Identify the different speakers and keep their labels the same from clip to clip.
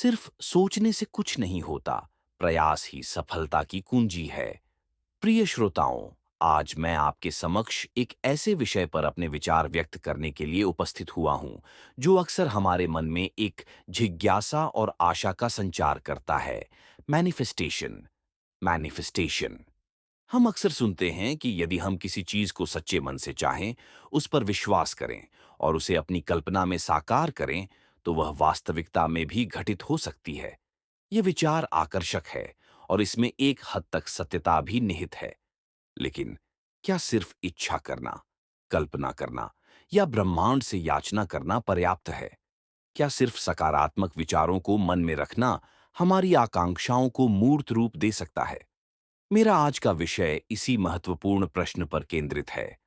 Speaker 1: सिर्फ सोचने से कुछ नहीं होता, प्रयास ही सफलता की कुंजी है। प्रिय श्रोताओं, आज मैं आपके समक्ष एक ऐसे विषय पर अपने विचार व्यक्त करने के लिए उपस्थित हुआ हूं, जो अक्सर हमारे मन में एक जिज्ञासा और आशा का संचार करता है। मैनिफेस्टेशन। मैनिफेस्टेशन। हम अक्सर सुनते हैं कि यदि हम किसी चीज को सच्चे मन से चाहें, उस पर विश्वास करें और उसे अपनी कल्पना में साकार करें, तो वह वास्तविकता में भी घटित हो सकती है। यह विचार आकर्षक है और इसमें एक हद तक सत्यता भी निहित है। लेकिन क्या सिर्फ इच्छा करना, कल्पना करना या ब्रह्मांड से याचना करना पर्याप्त है? क्या सिर्फ सकारात्मक विचारों को मन में रखना हमारी आकांक्षाओं को मूर्त रूप दे सकता है? मेरा आज का विषय इसी महत्वपूर्ण प्रश्न पर केंद्रित है।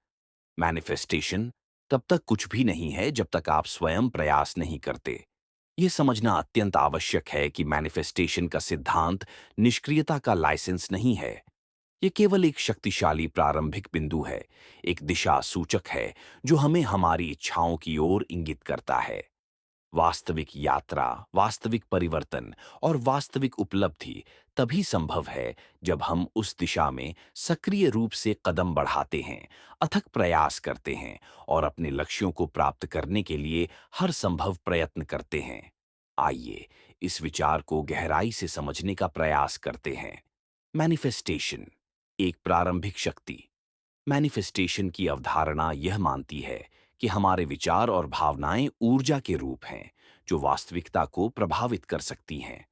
Speaker 1: मैनिफेस्टेशन तब तक कुछ भी नहीं है जब तक आप स्वयं प्रयास नहीं करते। यह समझना अत्यंत आवश्यक है कि मैनिफेस्टेशन का सिद्धांत निष्क्रियता का लाइसेंस नहीं है। यह केवल एक शक्तिशाली प्रारंभिक बिंदु है, एक दिशा सूचक है जो हमें हमारी इच्छाओं की ओर इंगित करता है। वास्तविक यात्रा, वास्तविक परिवर्तन और वास्तविक उपलब्धि तभी संभव है जब हम उस दिशा में सक्रिय रूप से कदम बढ़ाते हैं, अथक प्रयास करते हैं और अपने लक्ष्यों को प्राप्त करने के लिए हर संभव प्रयत्न करते हैं। आइए इस विचार को गहराई से समझने का प्रयास करते हैं। मैनिफेस्टेशन, एक प्रारंभिक शक्ति। मैनिफेस्टेशन की अवधारणा यह मानती है कि हमारे विचार और भावनाएं ऊर्जा के रूप हैं, जो वास्तविकता को प्रभावित कर सकती हैं।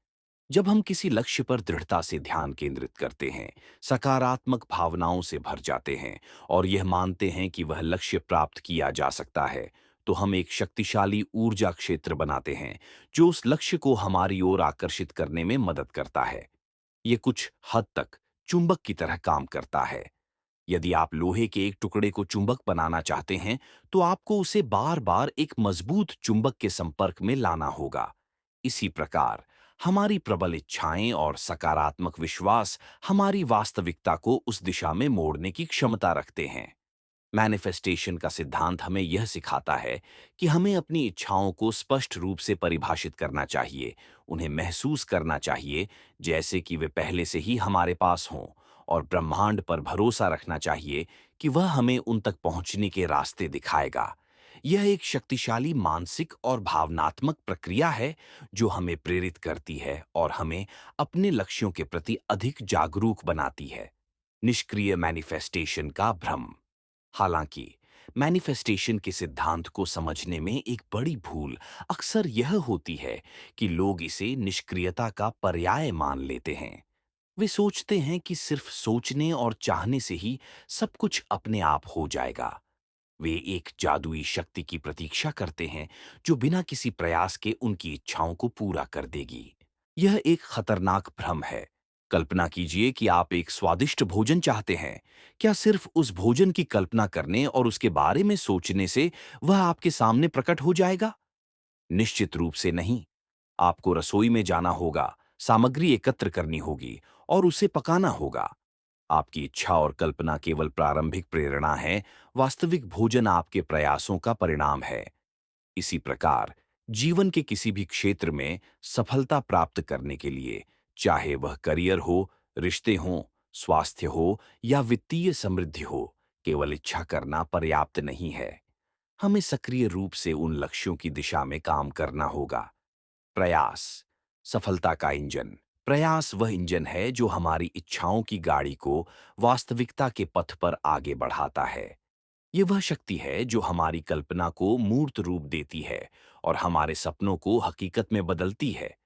Speaker 1: जब हम किसी लक्ष्य पर दृढ़ता से ध्यान केंद्रित करते हैं, सकारात्मक भावनाओं से भर जाते हैं और यह मानते हैं कि वह लक्ष्य प्राप्त किया जा सकता है, तो हम एक शक्तिशाली ऊर्जा क्षेत्र बनाते हैं, जो उस लक्ष्य को हमारी ओर आकर्षित करने में मदद करता है। ये कुछ हद तक चुंबक की तरह काम करता है। यदि आप लोहे के एक टुकड़े को चुंबक बनाना चाहते हैं, तो आपको उसे बार-बार एक मजबूत चुंबक के संपर्क में लाना होगा। इसी प्रकार, हमारी प्रबल इच्छाएं और सकारात्मक विश्वास हमारी वास्तविकता को उस दिशा में मोड़ने की क्षमता रखते हैं। मैनिफेस्टेशन का सिद्धांत हमें यह सिखाता है कि हमें अपनी इच्छाओं को स्पष्ट रूप से परिभाषित करना चाहिए, उन्हें महसूस करना चाहिए जैसे कि वे पहले से ही हमारे पास हों, और ब्रह्मांड पर भरोसा रखना चाहिए कि वह हमें उन तक पहुंचने के रास्ते दिखाएगा। यह एक शक्तिशाली मानसिक और भावनात्मक प्रक्रिया है जो हमें प्रेरित करती है और हमें अपने लक्ष्यों के प्रति अधिक जागरूक बनाती है। निष्क्रिय मैनिफेस्टेशन का भ्रम। हालांकि मैनिफेस्टेशन के सिद्धांत को समझने में एक बड़ी भूल अक्सर यह होती है कि लोग इसे निष्क्रियता का पर्याय मान लेते हैं। वे सोचते हैं कि सिर्फ सोचने और चाहने से ही सब कुछ अपने आप हो जाएगा। वे एक जादुई शक्ति की प्रतीक्षा करते हैं जो बिना किसी प्रयास के उनकी इच्छाओं को पूरा कर देगी। यह एक खतरनाक भ्रम है। कल्पना कीजिए कि आप एक स्वादिष्ट भोजन चाहते हैं। क्या सिर्फ उस भोजन की कल्पना करने और उसके बारे में सोचने से वह आपके सामने प्रकट हो जाएगा? निश्चित रूप से नहीं। आपको रसोई में जाना होगा, सामग्री एकत्र करनी होगी और उसे पकाना होगा। आपकी इच्छा और कल्पना केवल प्रारंभिक प्रेरणा है, वास्तविक भोजन आपके प्रयासों का परिणाम है। इसी प्रकार, जीवन के किसी भी क्षेत्र में सफलता प्राप्त करने के लिए, चाहे वह करियर हो, रिश्ते हों, स्वास्थ्य हो या वित्तीय समृद्धि हो, केवल इच्छा करना पर्याप्त नहीं है। हमें सक्रिय रूप से उन लक्ष्यों की दिशा में काम करना होगा। प्रयास, सफलता का इंजन। प्रयास वह इंजन है जो हमारी इच्छाओं की गाड़ी को वास्तविकता के पथ पर आगे बढ़ाता है। ये वह शक्ति है जो हमारी कल्पना को मूर्त रूप देती है और हमारे सपनों को हकीकत में बदलती है।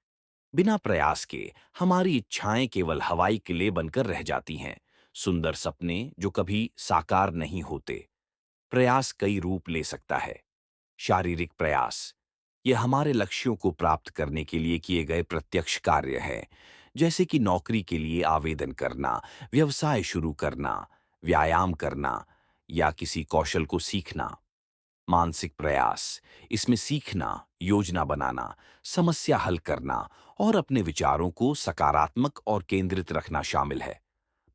Speaker 1: बिना प्रयास के हमारी इच्छाएं केवल हवाई किले बनकर रह जाती हैं, सुंदर सपने जो कभी साकार नहीं होते। प्रयास कई रूप ले सकता है। शारीरिक प्रयास, यह हमारे लक्ष्यों को प्राप्त करने के लिए किए गए प्रत्यक्ष कार्य हैं, जैसे कि नौकरी के लिए आवेदन करना, व्यवसाय शुरू करना, व्यायाम करना या किसी कौशल को सीखना। मानसिक प्रयास, इसमें सीखना, योजना बनाना, समस्या हल करना और अपने विचारों को सकारात्मक और केंद्रित रखना शामिल है।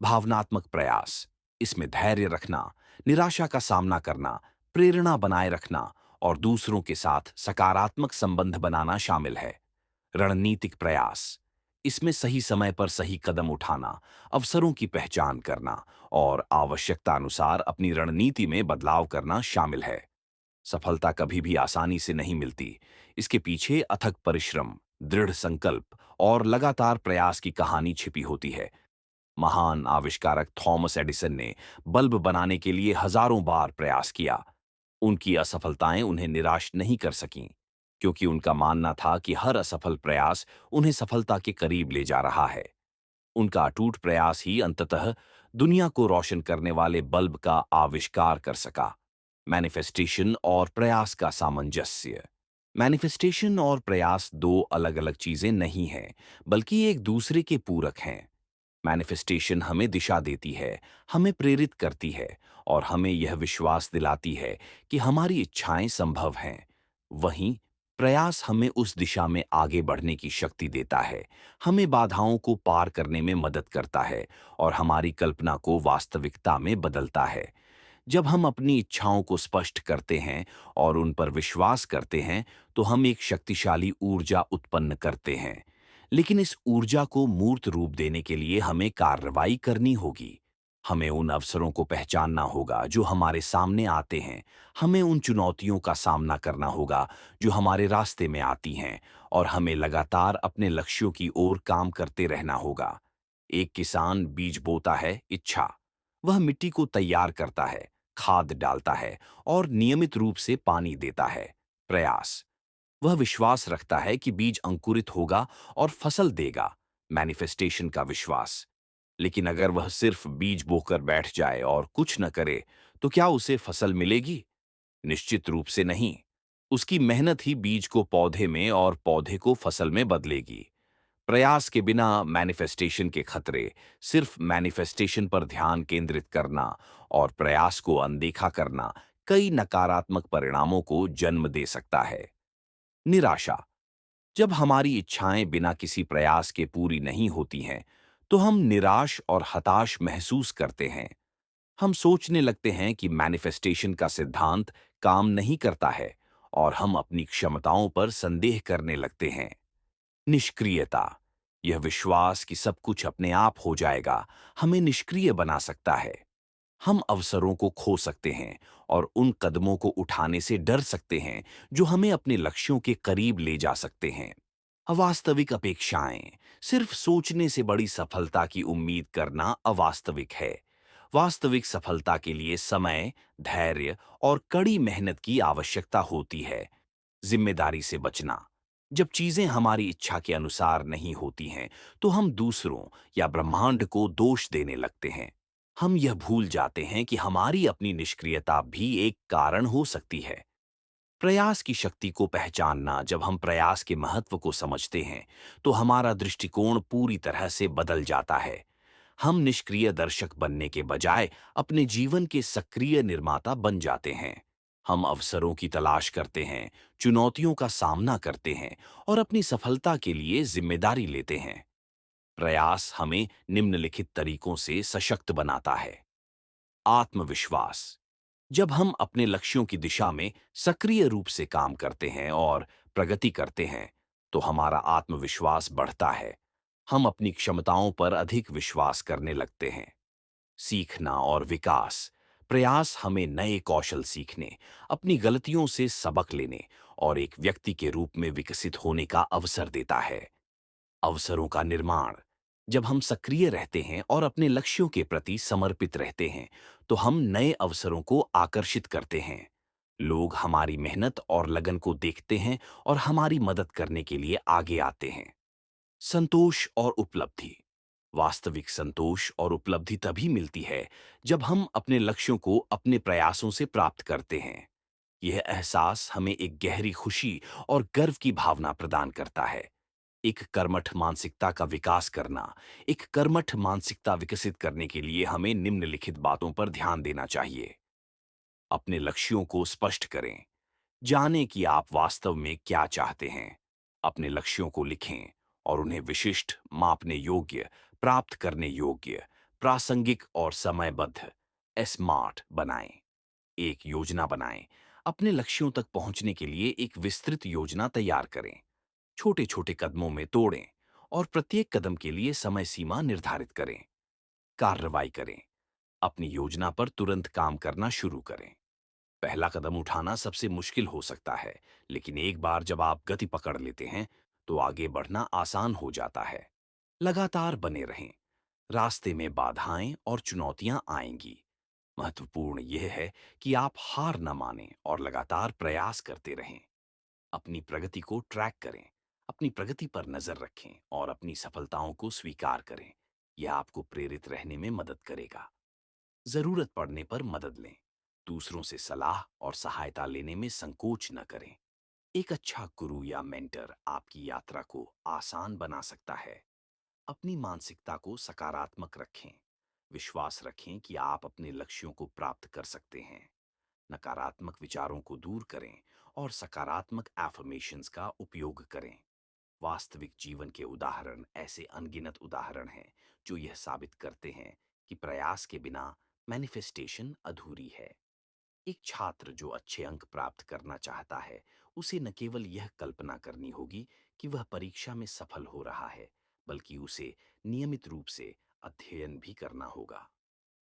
Speaker 1: भावनात्मक प्रयास, इसमें धैर्य रखना, निराशा का सामना करना, प्रेरणा बनाए रखना और दूसरों के साथ सकारात्मक संबंध बनाना शामिल है। रणनीतिक प्रयास, इसमें सही समय पर सही कदम उठाना, अवसरों की पहचान करना और आवश्यकता अनुसार अपनी रणनीति में बदलाव करना शामिल है। सफलता कभी भी आसानी से नहीं मिलती। इसके पीछे अथक परिश्रम, दृढ़ संकल्प और लगातार प्रयास की कहानी छिपी होती है। महान आविष्कारक थॉमस एडिसन ने बल्ब बनाने के लिए हजारों बार प्रयास किया। उनकी असफलताएं उन्हें निराश नहीं कर सकीं, क्योंकि उनका मानना था कि हर असफल प्रयास उन्हें सफलता के करीब ले जा रहा है। उनका अटूट प्रयास ही अंततः दुनिया को रोशन करने वाले बल्ब का आविष्कार कर सका। मैनिफेस्टेशन और प्रयास का सामंजस्य। मैनिफेस्टेशन और प्रयास दो अलग-अलग चीजें नहीं हैं, बल्कि एक दूसरे के पूरक हैं। मैनिफेस्टेशन हमें दिशा देती है, हमें प्रेरित करती है और हमें यह विश्वास दिलाती है कि हमारी इच्छाएं संभव हैं। वहीं प्रयास हमें उस दिशा में आगे बढ़ने की शक्ति देता है, हमें बाधाओं को पार करने में मदद करता है और हमारी कल्पना को वास्तविकता में बदलता है। जब हम अपनी इच्छाओं को स्पष्ट करते हैं और उन पर विश्वास करते हैं, तो हम एक शक्तिशाली ऊर्जा उत्पन्न करते हैं। लेकिन इस ऊर्जा को मूर्त रूप देने के लिए हमें कार्रवाई करनी होगी। हमें उन अवसरों को पहचानना होगा जो हमारे सामने आते हैं। हमें उन चुनौतियों का सामना करना होगा जो हमारे रास्ते में आती हैं और हमें लगातार अपने लक्ष्यों की ओर काम करते रहना होगा। एक किसान बीज बोता है, इच्छा। वह मिट्टी को तैयार करता है, खाद डालता है और नियमित रूप से पानी देता है, प्रयास। वह विश्वास रखता है कि बीज अंकुरित होगा और फसल देगा, मैनिफेस्टेशन का विश्वास। लेकिन अगर वह सिर्फ बीज बोकर बैठ जाए और कुछ न करे, तो क्या उसे फसल मिलेगी? निश्चित रूप से नहीं। उसकी मेहनत ही बीज को पौधे में और पौधे को फसल में बदलेगी। प्रयास के बिना मैनिफेस्टेशन के खतरे, सिर्फ मैनिफेस्टेशन पर ध्यान केंद्रित करना और प्रयास को अनदेखा करना कई नकारात्मक परिणामों को जन्म दे सकता है। निराशा। जब हमारी इच्छाएं बिना किसी प्रयास के पूरी नहीं होती हैं, तो हम निराश और हताश महसूस करते हैं। हम सोचने लगते हैं कि मैनिफेस्टेशन का सिद्धांत काम नहीं करता है और हम अपनी क्षमताओं पर संदेह करने लगते हैं। निष्क्रियता। यह विश्वास कि सब कुछ अपने आप हो जाएगा, हमें निष्क्रिय बना सकता है। हम अवसरों को खो सकते हैं और उन कदमों को उठाने से डर सकते हैं जो हमें अपने लक्ष्यों के करीब ले जा सकते हैं। अवास्तविक अपेक्षाएं। सिर्फ सोचने से बड़ी सफलता की उम्मीद करना अवास्तविक है। वास्तविक सफलता के लिए समय, धैर्य और कड़ी मेहनत की आवश्यकता होती है। जिम्मेदारी से बचना। जब चीजें हमारी इच्छा के अनुसार नहीं होती हैं, तो हम दूसरों या ब्रह्मांड को दोष देने लगते हैं। हम यह भूल जाते हैं कि हमारी अपनी निष्क्रियता भी एक कारण हो सकती है। प्रयास की शक्ति को पहचानना। जब हम प्रयास के महत्व को समझते हैं, तो हमारा दृष्टिकोण पूरी तरह से बदल जाता है। हम निष्क्रिय दर्शक बनने के बजाय अपने जीवन के सक्रिय निर्माता बन जाते हैं। हम अवसरों की तलाश करते हैं, चुनौतियों का सामना करते हैं और अपनी सफलता के लिए जिम्मेदारी लेते हैं। प्रयास हमें निम्नलिखित तरीकों से सशक्त बनाता है। आत्मविश्वास। जब हम अपने लक्ष्यों की दिशा में सक्रिय रूप से काम करते हैं और प्रगति करते हैं, तो हमारा आत्मविश्वास बढ़ता है। हम अपनी क्षमताओं पर अधिक विश्वास करने लगते हैं। सीखना और विकास। प्रयास हमें नए कौशल सीखने, अपनी गलतियों से सबक लेने और एक व्यक्ति के रूप में विकसित होने का अवसर देता है। अवसरों का निर्माण। जब हम सक्रिय रहते हैं और अपने लक्ष्यों के प्रति समर्पित रहते हैं, तो हम नए अवसरों को आकर्षित करते हैं। लोग हमारी मेहनत और लगन को देखते हैं और हमारी मदद करने के लिए आगे आते हैं। संतोष और उपलब्धि। वास्तविक संतोष और उपलब्धि तभी मिलती है जब हम अपने लक्ष्यों को अपने प्रयासों से प्राप्त करते हैं। यह एहसास हमें एक गहरी खुशी और गर्व की भावना प्रदान करता है। एक कर्मठ मानसिकता का विकास करना। एक कर्मठ मानसिकता विकसित करने के लिए हमें निम्नलिखित बातों पर ध्यान देना चाहिए। अपने लक्ष्यों को स्पष्ट करें। जानें कि आप वास्तव में क्या चाहते हैं। अपने लक्ष्यों को लिखें और उन्हें विशिष्ट, मापने योग्य, प्राप्त करने योग्य, प्रासंगिक और समयबद्ध स्मार्ट बनाएं। एक योजना बनाएं। अपने लक्ष्यों तक पहुंचने के लिए एक विस्तृत योजना तैयार करें। छोटे छोटे कदमों में तोड़ें और प्रत्येक कदम के लिए समय सीमा निर्धारित करें। कार्रवाई करें। अपनी योजना पर तुरंत काम करना शुरू करें। पहला कदम उठाना सबसे मुश्किल हो सकता है, लेकिन एक बार जब आप गति पकड़ लेते हैं, तो आगे बढ़ना आसान हो जाता है। लगातार बने रहें। रास्ते में बाधाएं और चुनौतियां आएंगी। महत्वपूर्ण यह है कि आप हार न मानें और लगातार प्रयास करते रहें। अपनी प्रगति को ट्रैक करें। अपनी प्रगति पर नजर रखें और अपनी सफलताओं को स्वीकार करें। यह आपको प्रेरित रहने में मदद करेगा। जरूरत पड़ने पर मदद लें। दूसरों से सलाह और सहायता लेने में संकोच न करें। एक अच्छा गुरु या मेंटर आपकी यात्रा को आसान बना सकता है। अपनी मानसिकता को सकारात्मक रखें। विश्वास रखें कि आप अपने लक्ष्यों को प्राप्त कर सकते हैं। नकारात्मक विचारों को दूर करें और सकारात्मक एफर्मेशंस का उपयोग करें। वास्तविक जीवन के उदाहरण ऐसे अनगिनत उदाहरण हैं जो यह साबित करते हैं कि प्रयास के बिना मैनिफेस्टेशन अधूरी है। एक छात्र जो अच्छे अंक प्राप्त करना चाहता है, उसे न केवल यह कल्पना करनी होगी कि वह परीक्षा में सफल हो रहा है, बल्कि उसे नियमित रूप से अध्ययन भी करना होगा।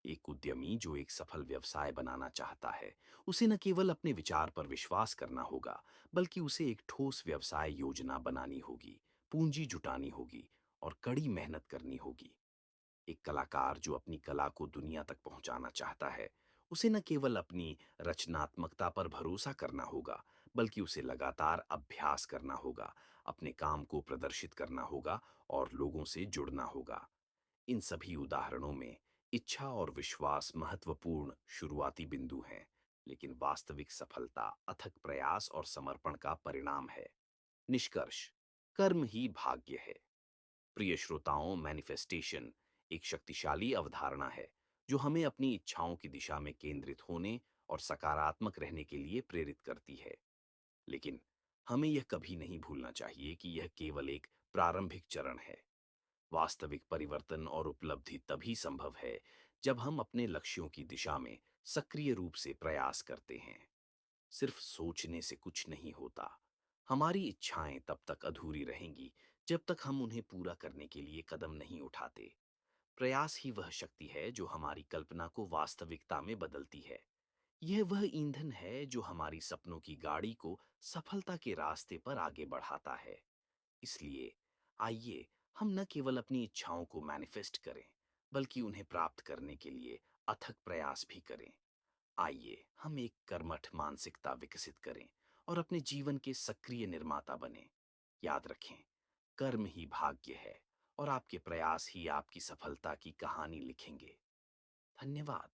Speaker 1: एक उद्यमी जो एक सफल व्यवसाय बनाना चाहता है, उसे न केवल अपने विचार पर विश्वास करना होगा, बल्कि उसे एक ठोस व्यवसाय योजना बनानी होगी, पूंजी जुटानी होगी और कड़ी मेहनत करनी होगी। एक कलाकार जो अपनी कला को दुनिया तक पहुंचाना चाहता है, उसे न केवल अपनी रचनात्मकता पर भरोसा करना होगा, बल्कि उसे लगातार अभ्यास करना होगा, अपने काम को प्रदर्शित करना होगा और लोगों से जुड़ना होगा। इन सभी उदाहरणों में इच्छा और विश्वास महत्वपूर्ण शुरुआती बिंदु हैं, लेकिन वास्तविक सफलता अथक प्रयास और समर्पण का परिणाम है। निष्कर्ष, कर्म ही भाग्य है। प्रिय श्रोताओं, मैनिफेस्टेशन एक शक्तिशाली अवधारणा है जो हमें अपनी इच्छाओं की दिशा में केंद्रित होने और सकारात्मक रहने के लिए प्रेरित करती है। लेकिन हमें यह कभी नहीं भूलना चाहिए कि यह केवल एक प्रारंभिक चरण है। वास्तविक परिवर्तन और उपलब्धि तभी संभव है जब हम अपने लक्ष्यों की दिशा में सक्रिय रूप से प्रयास करते हैं। सिर्फ सोचने से कुछ नहीं होता। हमारी इच्छाएं तब तक अधूरी रहेंगी जब तक हम उन्हें पूरा करने के लिए कदम नहीं उठाते। प्रयास ही वह शक्ति है जो हमारी कल्पना को वास्तविकता में बदलती है। यह वह ईंधन है जो हमारी सपनों की गाड़ी को सफलता के रास्ते पर आगे बढ़ाता है। इसलिए आइए हम न केवल अपनी इच्छाओं को मैनिफेस्ट करें, बल्कि उन्हें प्राप्त करने के लिए अथक प्रयास भी करें। आइए हम एक कर्मठ मानसिकता विकसित करें और अपने जीवन के सक्रिय निर्माता बने। याद रखें, कर्म ही भाग्य है और आपके प्रयास ही आपकी सफलता की कहानी लिखेंगे। धन्यवाद।